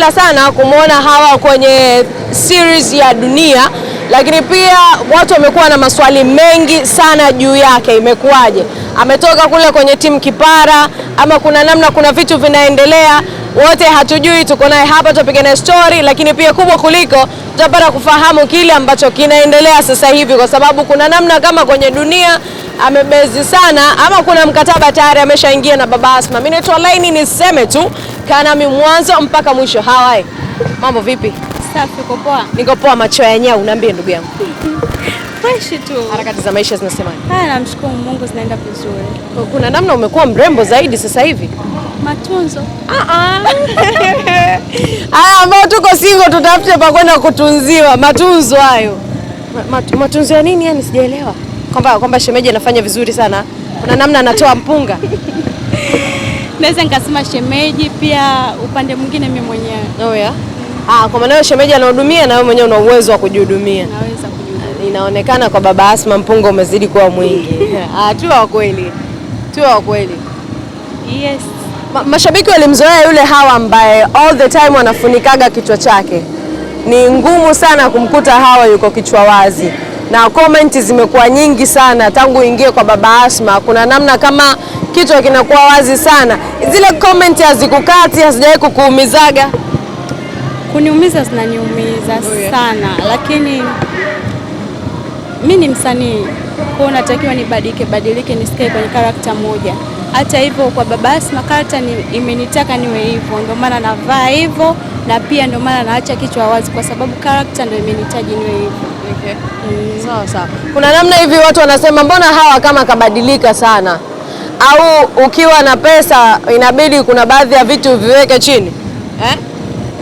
Sana kumuona Hawa kwenye series ya Dunia, lakini pia watu wamekuwa na maswali mengi sana juu yake. Imekuwaje? Ametoka kule kwenye timu Kipara ama kuna namna, kuna vitu vinaendelea, wote hatujui. Tuko naye hapa tupige na story, lakini pia kubwa kuliko tutapata kufahamu kile ambacho kinaendelea sasa hivi, kwa sababu kuna namna kama kwenye Dunia amebezi sana ama kuna mkataba tayari ameshaingia na Baba Asma. Mimi naitwa Laini, niseme tu kanami mwanzo mpaka mwisho. Hawa, mambo vipi? Safi, uko poa? Niko poa. Macho ya nyau, niambie ndugu yangu. Fresh tu. Harakati za maisha zinasemaje? Namshukuru Mungu zinaenda vizuri. Kuna namna umekuwa mrembo zaidi sasa hivi. Matunzo. Haya ambao tuko single tutafute pa kwenda kutunziwa. Matunzo hayo. Matunzo ya nini yani, sijaelewa. Kwamba shemeji anafanya vizuri sana. Kuna namna anatoa mpunga. Naweza nikasema shemeji, pia upande mwingine mimi mwenyewe. Oh yeah. Kwa maana shemeji anahudumia na wewe mwenyewe una uwezo wa kujihudumia. Naweza kujihudumia. Inaonekana kwa Baba Asma mpunga umezidi kuwa mwingi. Tu wa kweli. Tu wa kweli. Yes. Mashabiki walimzoea yule Hawa ambaye all the time wanafunikaga kichwa chake. Ni ngumu sana kumkuta Hawa yuko kichwa wazi. Na comment zimekuwa nyingi sana tangu ingie kwa Baba Asma. Kuna namna kama kichwa kinakuwa wazi sana. Zile comment hazikukati, hazijawahi kukuumizaga? Kuniumiza zinaniumiza sana, lakini mimi ni msanii, kwa natakiwa badilike nisikae kwenye karakta moja. Hata hivyo kwa Baba Asma karakta imenitaka niwe hivyo, ndio maana navaa hivyo, na pia ndio maana naacha kichwa wazi, kwa sababu karakta ndio imenihitaji niwe hivyo. Okay. Sawa sawa. Kuna namna hivi watu wanasema mbona Hawa kama kabadilika sana, au ukiwa na pesa inabidi kuna baadhi ya vitu viweke chini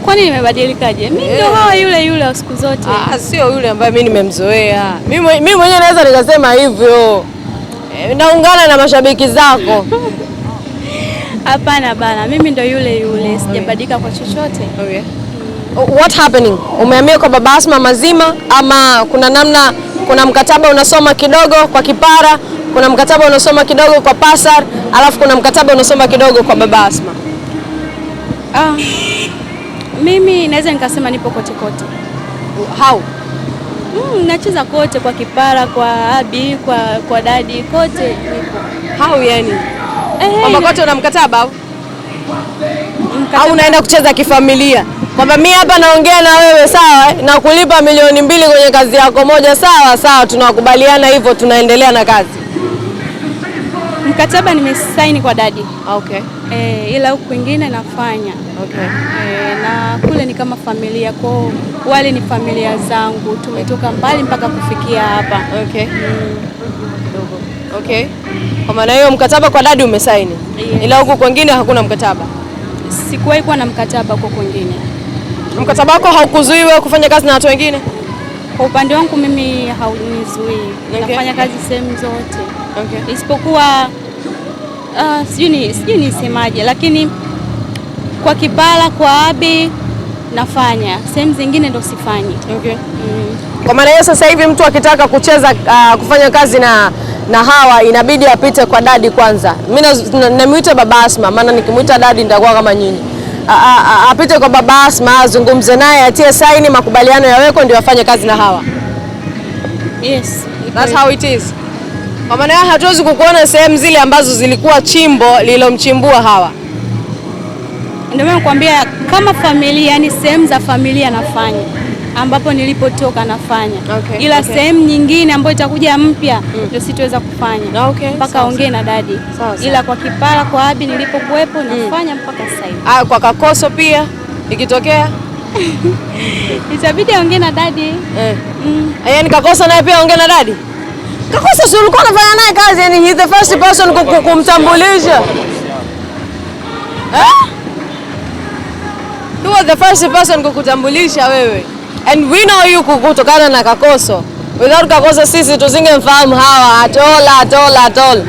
Kwani nimebadilikaje? Mimi ndio Hawa yule wa siku zote. Sio yule ambaye mimi nimemzoea. Mimi mwenyewe naweza nikasema hivyo. Naungana na mashabiki zako. Hapana bana, mimi ndio yule, sijabadilika kwa chochote. Okay. What happening? Umehamia kwa Baba Asma mazima ama kuna namna, kuna mkataba unasoma kidogo kwa Kipara, kuna mkataba unasoma kidogo kwa Pasar, alafu kuna mkataba unasoma kidogo kwa Baba Asma? Mimi naweza nikasema nipo kote. How? Nacheza kote, kwa Kipara, kwa Abi, kwa Dadi, kote nipo. How yani? Kwamba kote una mkataba au unaenda kucheza kifamilia? Kwamba mimi hapa naongea na wewe sawa, na kulipa milioni 2 kwenye kazi yako moja sawa, tunakubaliana hivyo, tunaendelea na kazi. Mkataba nimesaini kwa Dadi. Okay. Ila huku kwingine nafanya. Okay. Na kule ni kama familia, kwa wale ni familia zangu, tumetoka mbali mpaka kufikia hapa. Okay. Okay. Kwa maana hiyo mkataba kwa Dadi umesaini. Yes. Ila huku kwingine hakuna mkataba. Sikuwahi kuwa na mkataba kwa kwingine. Mkataba wako haukuzuii wewe kufanya kazi na watu wengine? Kwa upande wangu mimi haunizuii. Okay. Nafanya kazi sehemu zote. Okay. Isipokuwa sijui nisemaje, lakini kwa Kipara, kwa Abi nafanya, sehemu zingine ndo sifanyi. Okay. Kwa maana hiyo sasa hivi mtu akitaka kucheza kufanya kazi na Hawa inabidi apite kwa Dadi kwanza. Mimi namuita Baba Asma, maana nikimuita Dadi nitakuwa kama nyinyi. Apite kwa Baba Asma, azungumze naye, atie saini, makubaliano yaweko, ndio afanye kazi na Hawa. Yes. That's how it is. Kwa maana hatuwezi kukuona sehemu zile ambazo zilikuwa chimbo lilomchimbua Hawa. Ndio mimi nakwambia kama familia, yani sehemu za familia nafanya, ambapo nilipotoka nafanya. Okay. Ila sehemu nyingine ambayo itakuja mpya ndio sitaweza kufanya. Okay. Mpaka ongee na Dadi. Ila kwa Kipara, kwa Abi nilipokuwepo nafanya mpaka sasa hivi. Kwa Kakoso pia ikitokea itabidi ongee na Dadi. Yaani Kakoso naye pia ongee na Dadi. Kakoso si ulikuwa unafanya naye kazi, yani he's the first person kumtambulisha. He was the first person kukutambulisha wewe. And we know you kutokana na Kakoso. Without Kakoso sisi tusingemfahamu Hawa at all.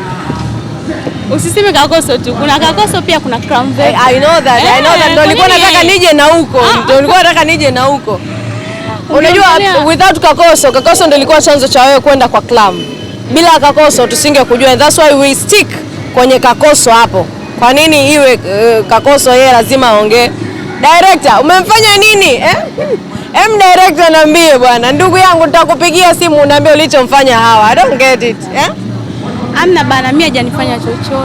Usiseme Kakoso tu. Kuna Kakoso pia kuna Cramvet. I know that. Ndio nilikuwa nataka nije na huko. Unajua without Kakoso ndio ilikuwa chanzo cha wewe kwenda kwa Clam. Bila Kakoso tusingekujua, and that's why we stick kwenye Kakoso hapo. Kwa nini iwe Kakoso yeye lazima aongee Director, umemfanya nini? Director niambie bwana. Ndugu yangu nitakupigia simu uniambie ulichomfanya Hawa. I don't get it. Amna bana, mimi hajanifanya chochote.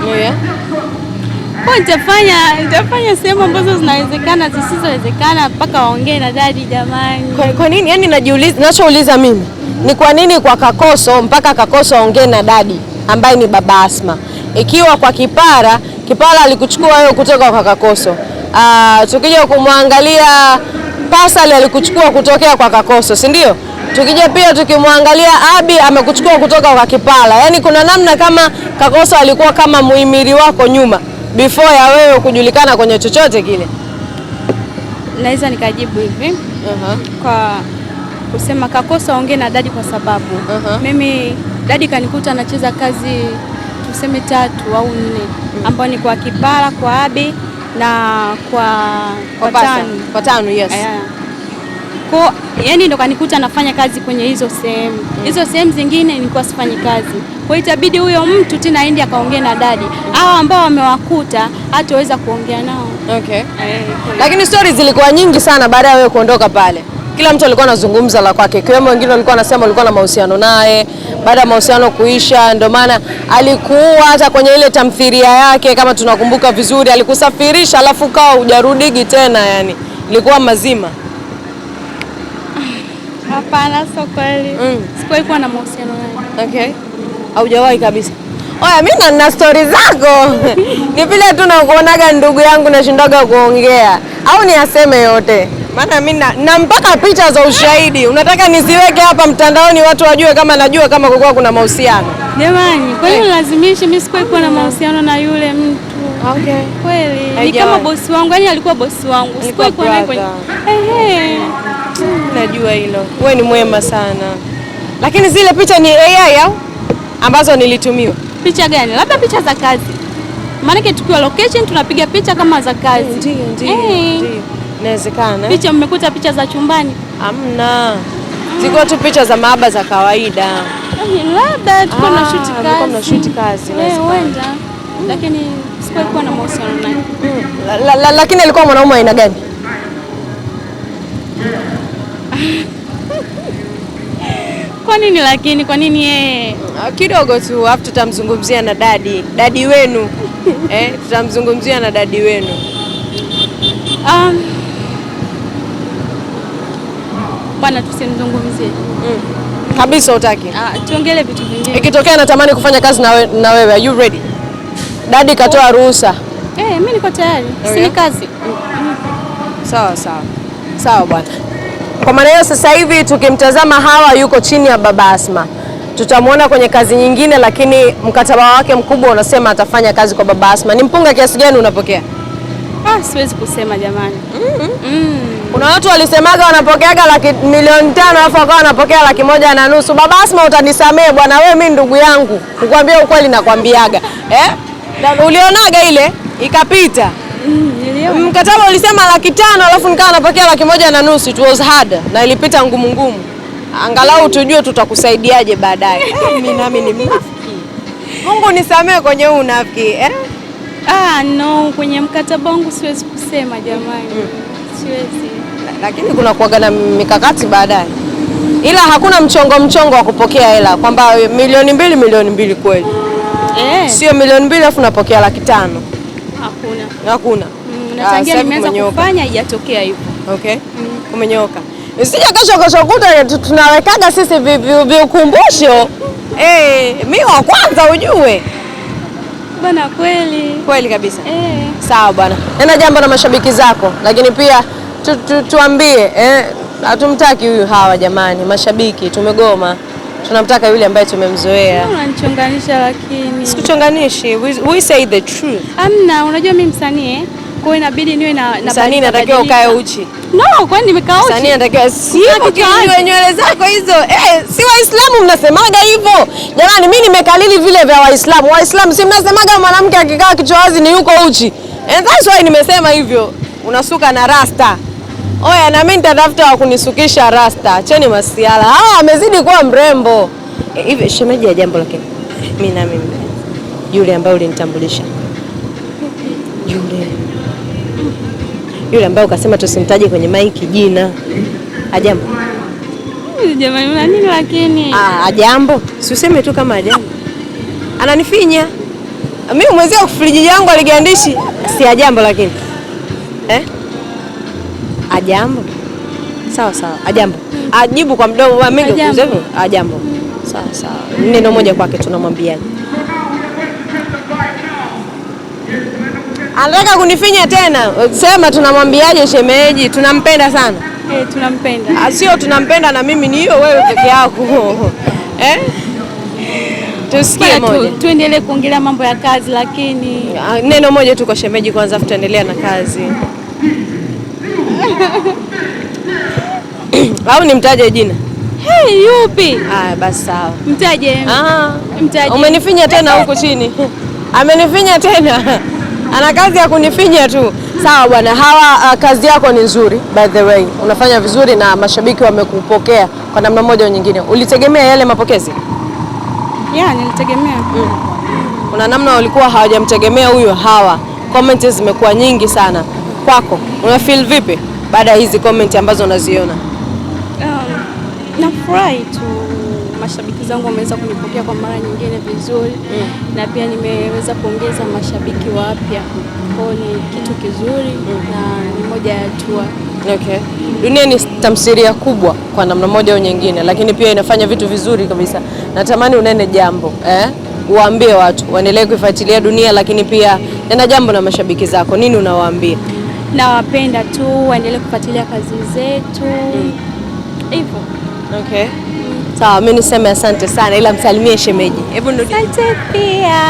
Oh yeah? Kwa nitafanya sehemu ambazo zinawezekana, zisizowezekana mpaka waongee na dadi jamani. Kwa nini? Yaani ninachouliza mimi ni kwa nini kwa Kakoso mpaka Kakoso aongee na dadi ambaye ni baba Asma. Ikiwa kwa Kipara alikuchukua wewe kutoka kwa Kakoso. Tukija kumwangalia Pascal alikuchukua kutokea kwa Kakoso, si ndio? Tukija pia tukimwangalia Abi amekuchukua kutoka kwa Kipara. Yaani kuna namna kama Kakoso alikuwa kama muhimili wako nyuma before ya wewe kujulikana kwenye chochote kile. Naweza nikajibu hivi. Kwa kusema Kakoso aongee na dadi kwa sababu mimi dadi kanikuta anacheza kazi tuseme 3 au 4 ambao ni kwa Kipara, kwa Abi na kwa Tanu, yes. Kwa yani ndo kanikuta nafanya kazi kwenye hizo sehemu. Hizo sehemu zingine nilikuwa sifanyi kazi. Kwa hiyo itabidi huyo mtu tena aende akaongea na dadi. Hao ambao wamewakuta hataweza kuongea nao. Okay. Lakini stories zilikuwa nyingi sana baada ya wewe kuondoka pale. Kila mtu alikuwa anazungumza la kwake. Kiwemo wengine walikuwa wanasema walikuwa na mahusiano naye. Baada ya mahusiano kuisha ndio maana alikuwa hata kwenye ile tamthilia yake kama tunakumbuka vizuri alikusafirisha alafu kawa hujarudigi tena yani. Ilikuwa mazima. Hapana, sio kweli. Sikuwahi kuwa na mahusiano naye. Okay. Haujawahi kabisa. Oya, mimi na story zako. Ni vile tu nakuonaga ndugu yangu nashindaga kuongea. Au ni aseme yote? Maana mimi na mpaka picha za ushahidi. Unataka niziweke hapa mtandaoni watu wajue kama najua kama kulikuwa kuna mahusiano. Jamani, kwa hiyo lazimishi mimi sikuwahi kuwa na mahusiano na yule mtu. Okay. Kweli. Ni kama bosi wangu, yani alikuwa bosi wangu. Sikuwahi kuwa naye kwenye. Najua hilo. Wewe ni mwema sana. Lakini zile picha ni AI au ambazo nilitumiwa? Picha gani? Labda picha za kazi. Maana tukiwa location tunapiga picha kama za kazi. Ndio. Inawezekana. Picha mmekuta picha za chumbani? Hamna. Ziko tu picha za maaba za kawaida. Labda tulikuwa na shoot kazi. Tulikuwa na shoot kazi. Huenda. Lakini sikuwahi kuwa na mahusiano naye. Lakini alikuwa mwanaume aina gani? Kwa nini lakini? Kwa nini yeye? Kidogo tu, afu tutamzungumzia na dadi wenu. Tutamzungumzia na dadi wenu. Bwana tusimzungumzie. Kabisa utaki? Tuongelee vitu vingine. Ikitokea natamani kufanya kazi na wewe, are you ready? Dadi katoa ruhusa. Mimi niko tayari. Si ni kazi. Sawa bwana. Kwa maana hiyo sasa hivi tukimtazama Hawa yuko chini ya baba Asma. Tutamwona kwenye kazi nyingine lakini mkataba wake mkubwa unasema atafanya kazi kwa baba Asma. Ni mpunga kiasi gani unapokea? Siwezi kusema jamani. Kuna watu walisemaga wanapokeaga $500,000 alafu wakawa wanapokea $150,000. Baba Asma utanisamee bwana, wewe mimi ndugu yangu. Kukwambia ukweli nakwambiaga. Ulionaga ile ikapita. Mkataba ulisema $500,000 alafu nikawa napokea $150,000. It was hard na ilipita ngumu. Angalau tujue tutakusaidiaje baadaye. Mimi nami ni mnafiki. Mungu nisamee kwenye unafiki. No, kwenye mkataba wangu siwezi kusema jamani. Siwezi. Lakini kuna kuaga na mikakati baadaye. Ila hakuna mchongo wa kupokea hela kwamba $2,000 kweli. Sio $2,000,000 alafu napokea $500,000. Hakuna. Natangia nimeanza kufanya haijatokea hivyo. Okay. Umenyoka. Usije kesho kuta tunawekaga sisi viukumbusho. Mimi wa kwanza ujue. Bwana kweli kabisa. Sawa bwana. Nena jambo na mashabiki zako, lakini pia tuambie hatumtaki huyu Hawa jamani, mashabiki tumegoma. Tunamtaka yule ambaye tumemzoea. Unanichonganisha lakini. Sikuchonganishi. We say the truth. Amna, unajua mimi msanii, kwa hiyo inabidi niwe na msanii natakiwa ukae uchi. No, kwani nimekaa uchi? Msanii natakiwa sio nywele zako hizo. Si Waislamu mnasemaga hivyo. Jamani mimi nimekalili vile vya Waislamu. Waislamu si mnasemaga mwanamke akikaa kichwa wazi ni yuko uchi. And that's why nimesema hivyo. Unasuka na rasta. Oya na mimi nitatafuta wa kunisukisha rasta. Acheni masiala. Amezidi kuwa mrembo. Hivi shemeji ya jambo lakini. Mimi na mimi. Yule ambaye ulinitambulisha. Yule Yule ambaye ukasema tusimtaje kwenye maiki jina. Ajambo. Jamani una nini lakini? Ajambo. Si useme tu kama ajambo. Ananifinya. Mimi mwenzio friji yangu aligandishi. Si ajambo lakini. Ajambo. Sawa sawa. Ajambo. Ajibu kwa mdomo wa mimi ndio ajambo. Sawa sawa. Neno moja kwake tunamwambiaje? Anataka kunifinya tena. Sema tunamwambiaje shemeji? Tunampenda sana. Tunampenda. Sio tunampenda na mimi ni hiyo wewe peke yako. Tusikie moja. Tuendelee kuongelea mambo ya kazi lakini neno moja tu kwa shemeji kwanza afu tuendelea na kazi. Au nimtaje jina? Yupi? Basi sawa. Mtaje. Mtaje. Umenifinya tena huko chini. Amenifinya tena. Ana kazi ya kunifinya tu. Sawa bwana, Hawa kazi yako ni nzuri by the way. Unafanya vizuri na mashabiki wamekupokea kwa namna moja au nyingine. Ulitegemea yale mapokezi? Nilitegemea. Kuna namna walikuwa hawajamtegemea huyo Hawa. Comments zimekuwa nyingi sana. Kwako, una feel vipi baada ya hizi comment ambazo unaziona? Nafurahi tu mashabiki zangu wameweza kunipokea kwa mara nyingine vizuri na pia nimeweza kuongeza mashabiki wapya. Kwa ni kitu kizuri na ni moja ya hatua. Okay. Dunia ni tamthilia kubwa kwa namna moja au nyingine, lakini pia inafanya vitu vizuri kabisa. Natamani unene jambo, uwaambie watu waendelee kuifuatilia Dunia, lakini pia nena jambo na mashabiki zako. Nini unawaambia? Nawapenda tu waendelee kufuatilia kazi zetu. Hivyo. Okay. Sawa, mimi niseme asante sana ila msalimie shemeji. Hebu ndio. Asante pia.